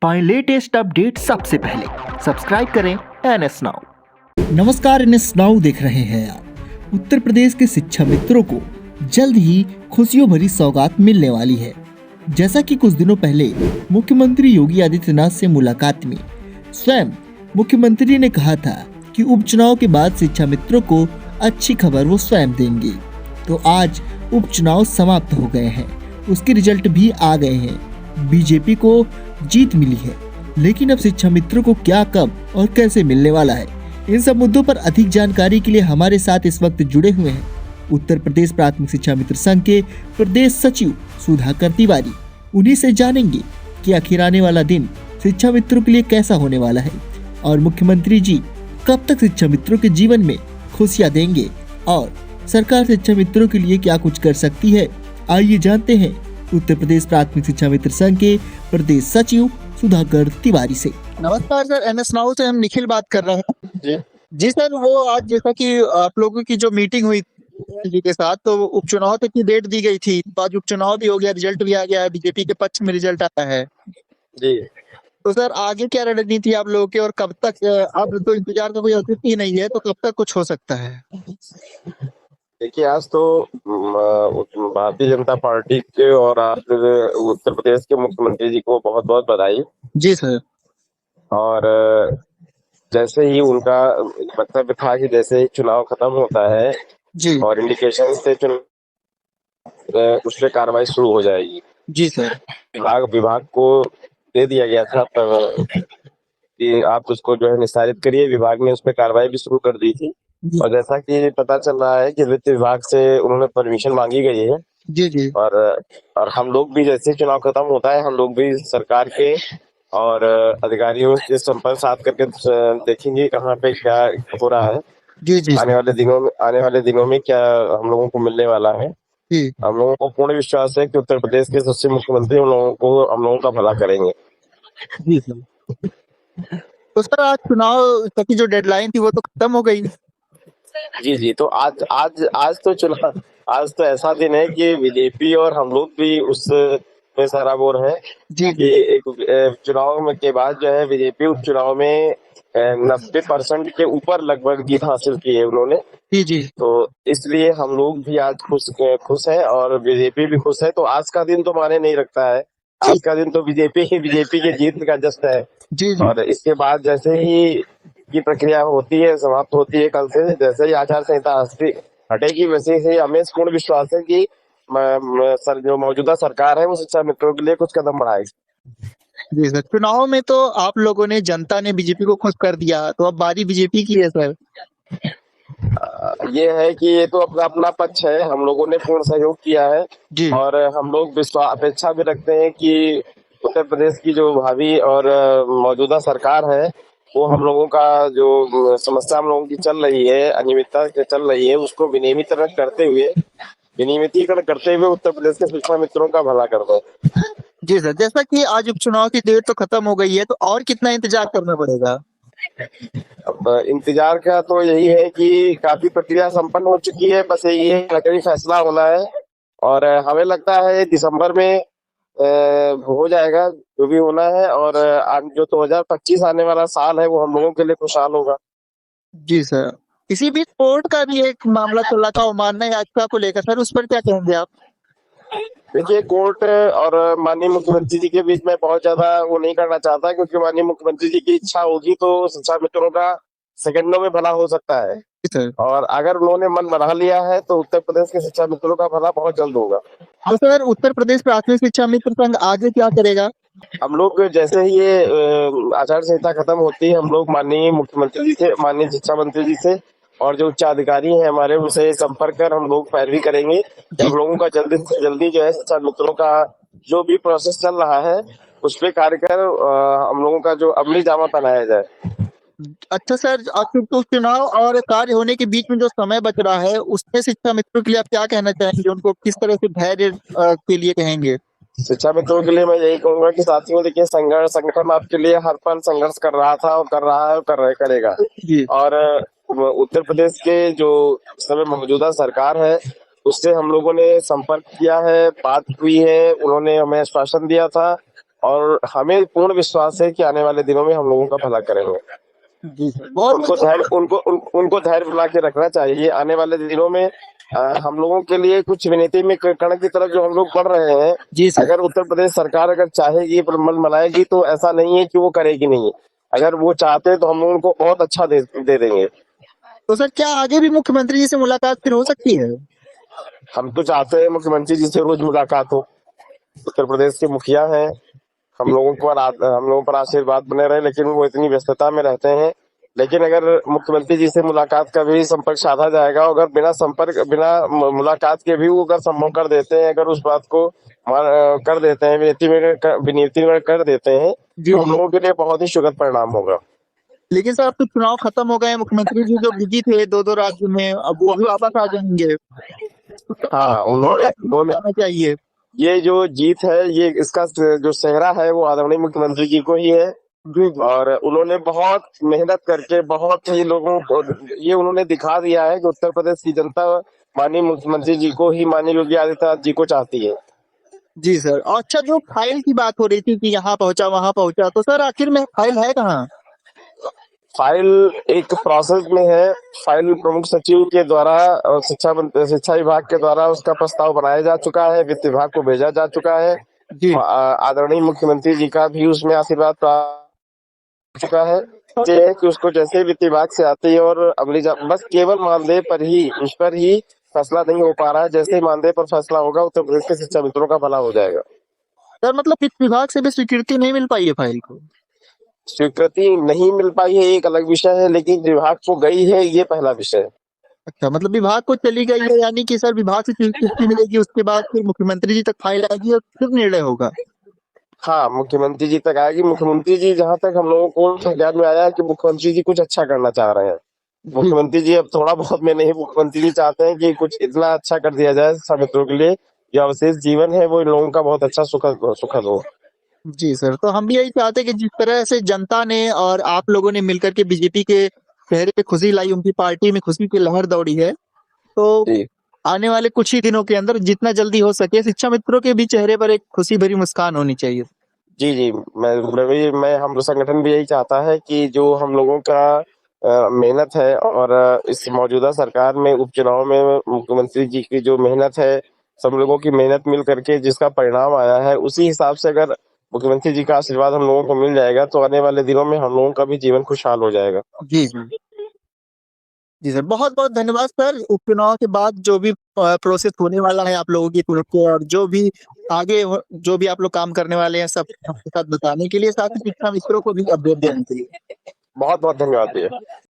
पाएं latest update सबसे पहले। सब्सक्राइब करें NS नाउ। नमस्कार, NS नाउ देख रहे हैं आप। उत्तर प्रदेश के शिक्षा मित्रों को जल्द ही खुशियों भरी सौगात मिलने वाली है। जैसा कि कुछ दिनों पहले मुख्यमंत्री योगी आदित्यनाथ से मुलाकात में स्वयं मुख्यमंत्री ने कहा था कि उपचुनाव के बाद शिक्षा मित्रों को अच्छी खबर वो स्वयं देंगे। तो आज उपचुनाव समाप्त हो गए हैं, उसके रिजल्ट भी आ गए हैं। बीजेपी को जीत मिली है, लेकिन अब शिक्षा मित्रों को क्या, कब और कैसे मिलने वाला है, इन सब मुद्दों पर अधिक जानकारी के लिए हमारे साथ इस वक्त जुड़े हुए हैं उत्तर प्रदेश प्राथमिक शिक्षा मित्र संघ के प्रदेश सचिव सुधाकर तिवारी। उन्हीं से जानेंगे कि आखिर आने वाला दिन शिक्षा मित्रों के लिए कैसा होने वाला है और मुख्यमंत्री जी कब तक शिक्षा मित्रों के जीवन में खुशियां देंगे और सरकार शिक्षा मित्रों के लिए क्या कुछ कर सकती है। आइए जानते हैं उत्तर प्रदेश प्राथमिक शिक्षा मित्र संघ के प्रदेश सचिव सुधाकर तिवारी से। नमस्कार सर, NS नाउ से हम निखिल बात कर रहे हैं। जी सर, वो आज जैसा कि आप लोगों की जो मीटिंग हुई जी के साथ, तो उपचुनाव तक की डेट दी गई थी। आज उपचुनाव भी हो गया, रिजल्ट भी आ गया है, बीजेपी के पक्ष में रिजल्ट आया है जी। तो सर आगे क्या रणनीति आप लोगों की और कब तक, अब तो इंतजार का कोई औचित्य ही नहीं है, तो कब तक कुछ हो सकता है? देखिए, आज तो भारतीय जनता पार्टी के और आज उत्तर प्रदेश के मुख्यमंत्री जी को बहुत बहुत बधाई। जी सर। और जैसे ही उनका वक्तव्य था कि जैसे ही चुनाव खत्म होता है जी और इंडिकेशन से उस पर कार्रवाई शुरू हो जाएगी। जी सर। विभाग को दे दिया गया था कि आप उसको जो है निस्तारित करिए। विभाग ने उस पर कार्रवाई भी शुरू कर दी थी और जैसा कि पता चल रहा है कि वित्त विभाग से उन्होंने परमिशन मांगी गई है। जी जी। और हम लोग भी जैसे चुनाव खत्म होता है, हम लोग भी सरकार के और अधिकारियों से संपर्क साध करके देखेंगे कहाँ पे क्या हो रहा है। जी जी। आने वाले दिनों में क्या हम लोगों को मिलने वाला है। जी। हम लोगों को पूर्ण विश्वास है कि उत्तर प्रदेश के सचिव मुख्यमंत्री हम लोगों का भला करेंगे। जी सर। तो सर आज चुनाव तक की जो डेडलाइन थी वो तो खत्म हो गई। जी। तो आज तो ऐसा दिन है कि बीजेपी और हम लोग भी उस में सराबोर है जी कि एक चुनाव के बाद जो है बीजेपी उपचुनाव में 90% के ऊपर लगभग जीत हासिल की है उन्होंने। जी जी। तो इसलिए हम लोग भी आज खुश है और बीजेपी भी खुश है। तो आज का दिन तो माने नहीं रखता है, आज का दिन तो बीजेपी के जीत का जश्न है। जी जी। और इसके बाद जैसे ही की प्रक्रिया होती है, समाप्त होती है कल से, जैसे ही आचार संहिता हटेगी, वैसे ही हमें पूर्ण विश्वास है कि जो मौजूदा सरकार है वो शिक्षा मित्रों के लिए कुछ कदम बढ़ाएगी। जी सर, चुनाव में तो आप लोगों ने, जनता ने बीजेपी को खुश कर दिया, तो अब बारी बीजेपी की है सर। ये है कि ये तो अपना अपना पक्ष है, हम लोगों ने पूर्ण सहयोग किया है जी। और हम लोग अपेक्षा भी रखते हैं कि उत्तर प्रदेश की जो भावी और मौजूदा सरकार है वो हम लोगों का जो समस्या हम लोगों की चल रही है, अनियमितता चल रही है, उसको विनियमितीकरण करते हुए उत्तर प्रदेश के शिक्षा मित्रों का भला कर दो। जी सर, जैसा कि आज उपचुनाव की डेट तो खत्म हो गई है, तो और कितना इंतजार करना पड़ेगा? अब इंतजार का तो यही है कि काफी प्रक्रिया संपन्न हो चुकी है, बस यही है नकली फैसला होना है और हमें लगता है दिसंबर में हो जाएगा जो भी होना है। और जो 2025 आने वाला साल है वो हम लोगों के लिए खुशहाल होगा। जी सर। इसी बीच कोर्ट का भी एक मामला चल रहा था, मानना याचिका को लेकर, सर उस पर क्या कहेंगे आप? देखिए, कोर्ट और माननीय मुख्यमंत्री जी के बीच में बहुत ज्यादा वो नहीं करना चाहता, क्योंकि माननीय मुख्यमंत्री जी की इच्छा होगी तो शिक्षा मित्रों का सेकंडों में भला हो सकता है सर। और अगर उन्होंने मन बना लिया है तो उत्तर प्रदेश के शिक्षा मित्रों का भला बहुत जल्द होगा। तो सर उत्तर प्रदेश प्राथमिक शिक्षा मित्र संघ आगे क्या करेगा? हम लोग जैसे ही ये आचार संहिता खत्म होती है, हम लोग माननीय मुख्यमंत्री जी से, माननीय शिक्षा मंत्री जी से और जो उच्च अधिकारी हैं हमारे, उनसे संपर्क कर हम लोग पैरवी करेंगे। हम लोगों का जल्दी से जल्दी जो है शिक्षा मित्रों का जो भी प्रोसेस चल रहा है उस पर कार्य कर हम लोगों का जो अमली जामा पहनाया जाए। अच्छा सर, तो चुनाव और कार्य होने के बीच में जो समय बच रहा है उसमें शिक्षा मित्रों के लिए आप क्या कहना चाहेंगे, उनको किस तरह से धैर्य के लिए कहेंगे? शिक्षा मित्रों के लिए मैं यही कहूंगा कि साथियों, देखिए, संगठन आपके लिए हर पल संघर्ष कर रहा था और कर रहा है और करेगा। और उत्तर प्रदेश के जो इस समय मौजूदा सरकार है उससे हम लोगों ने संपर्क किया है, बात हुई है, उन्होंने हमें आश्वासन दिया था और हमें पूर्ण विश्वास है कि आने वाले दिनों में हम लोगों का भला करेंगे। जी सर, बहुत उनको धैर्य बना के रखना चाहिए। आने वाले दिनों में हम लोगों के लिए कुछ विनीति में कण की तरफ जो हम लोग बढ़ रहे हैं, जी सर। अगर उत्तर प्रदेश सरकार अगर चाहेगी, मन बनाएगी, तो ऐसा नहीं है कि वो करेगी नहीं। अगर वो चाहते हैं तो हम लोग उनको बहुत अच्छा दे देंगे। तो सर क्या आगे भी मुख्यमंत्री जी से मुलाकात फिर हो सकती है? हम तो चाहते हैं मुख्यमंत्री जी से रोज मुलाकात हो। उत्तर प्रदेश के मुखिया हैं, हम लोगों पर आशीर्वाद बने रहे, लेकिन वो इतनी व्यस्तता में रहते हैं। लेकिन अगर मुख्यमंत्री जी से मुलाकात का भी संपर्क साधा जाएगा, अगर बिना मुलाकात के भी वो अगर संभव कर देते हैं, अगर उस बात को कर देते हैं, विनीति में कर देते हैं, तो हम लोगों के लिए बहुत ही सुखद परिणाम होगा। लेकिन सर अब तो चुनाव खत्म हो गए हैं, मुख्यमंत्री जी जो बिजी थे दो राज्यों में, अब वो भी वापस आ जाएंगे। हाँ, उन्होंने आना चाहिए। ये जो जीत है, ये इसका जो सेहरा है वो आदरणीय मुख्यमंत्री जी को ही है। और उन्होंने बहुत मेहनत करके बहुत ही लोगों को ये उन्होंने दिखा दिया है कि उत्तर प्रदेश की जनता माननीय मुख्यमंत्री जी को ही, माननीय योगी आदित्यनाथ जी को चाहती है। जी सर। और अच्छा, जो फाइल की बात हो रही थी कि यहाँ पहुंचा वहां पहुंचा, तो सर आखिर में फाइल है कहाँ? फाइल एक प्रोसेस में है। फाइल प्रमुख सचिव के द्वारा और शिक्षा विभाग के द्वारा उसका प्रस्ताव बनाया जा चुका है, वित्त विभाग को भेजा जा चुका है। आदरणीय मुख्यमंत्री जी का भी उसमें आशीर्वाद प्राप्त हो चुका है। ये है कि उसको जैसे वित्त विभाग से आती है और बस केवल मानदेय पर ही, उस पर ही फैसला नहीं हो पा रहा है। जैसे ही मानदेय पर फैसला होगा, उत्तर प्रदेश के शिक्षा मित्रों का भला हो जाएगा। सर मतलब वित्त विभाग से भी स्वीकृति नहीं मिल पाई है फाइल को? स्वीकृति नहीं मिल पाई है एक अलग विषय है, लेकिन विभाग को गई है, ये पहला विषय है। अच्छा, मतलब विभाग को चली गई है, यानी कि सर विभाग से स्वीकृति मिलेगी, उसके बाद फिर मुख्यमंत्री जी तक फाइल आएगी और फिर निर्णय होगा। हाँ, मुख्यमंत्री जी तक आएगी। मुख्यमंत्री जी, जहाँ तक हम लोगों को ज्ञान में आया है कि मुख्यमंत्री जी कुछ अच्छा करना चाह रहे हैं। मुख्यमंत्री जी अब थोड़ा बहुत में नहीं, मुख्यमंत्री जी चाहते हैं कि कुछ इतना अच्छा कर दिया जाए शिक्षा मित्रों के लिए, जो अवशेष जीवन है वो इन लोगों का बहुत अच्छा सुखद हो। जी सर, तो हम भी यही चाहते हैं कि जिस तरह से जनता ने और आप लोगों ने मिलकर के बीजेपी के चेहरे पे खुशी लाई, उनकी पार्टी में खुशी की लहर दौड़ी है, तो आने वाले कुछ ही दिनों के अंदर जितना जल्दी हो सके शिक्षा मित्रों के भी चेहरे पर एक खुशी भरी मुस्कान होनी चाहिए। जी, मैं हम संगठन भी यही चाहता है कि जो हम लोगों का मेहनत है और इस मौजूदा सरकार में उपचुनाव में मुख्यमंत्री जी की जो मेहनत है, सब लोगों की मेहनत मिल करके जिसका परिणाम आया है, उसी हिसाब से अगर मुख्यमंत्री जी का आशीर्वाद हम लोगों को मिल जाएगा, तो आने वाले दिनों में हम लोगों का भी जीवन खुशहाल हो जाएगा। जी जी सर, बहुत बहुत धन्यवाद सर। उपचुनाव के बाद जो भी प्रोसेस होने वाला है आप लोगों की तरफ से, और जो भी आगे जो भी आप लोग काम करने वाले हैं, सब आपके साथ बताने के लिए, साथ ही शिक्षा मित्रों को भी अपडेट देने के लिए बहुत बहुत धन्यवाद भैया।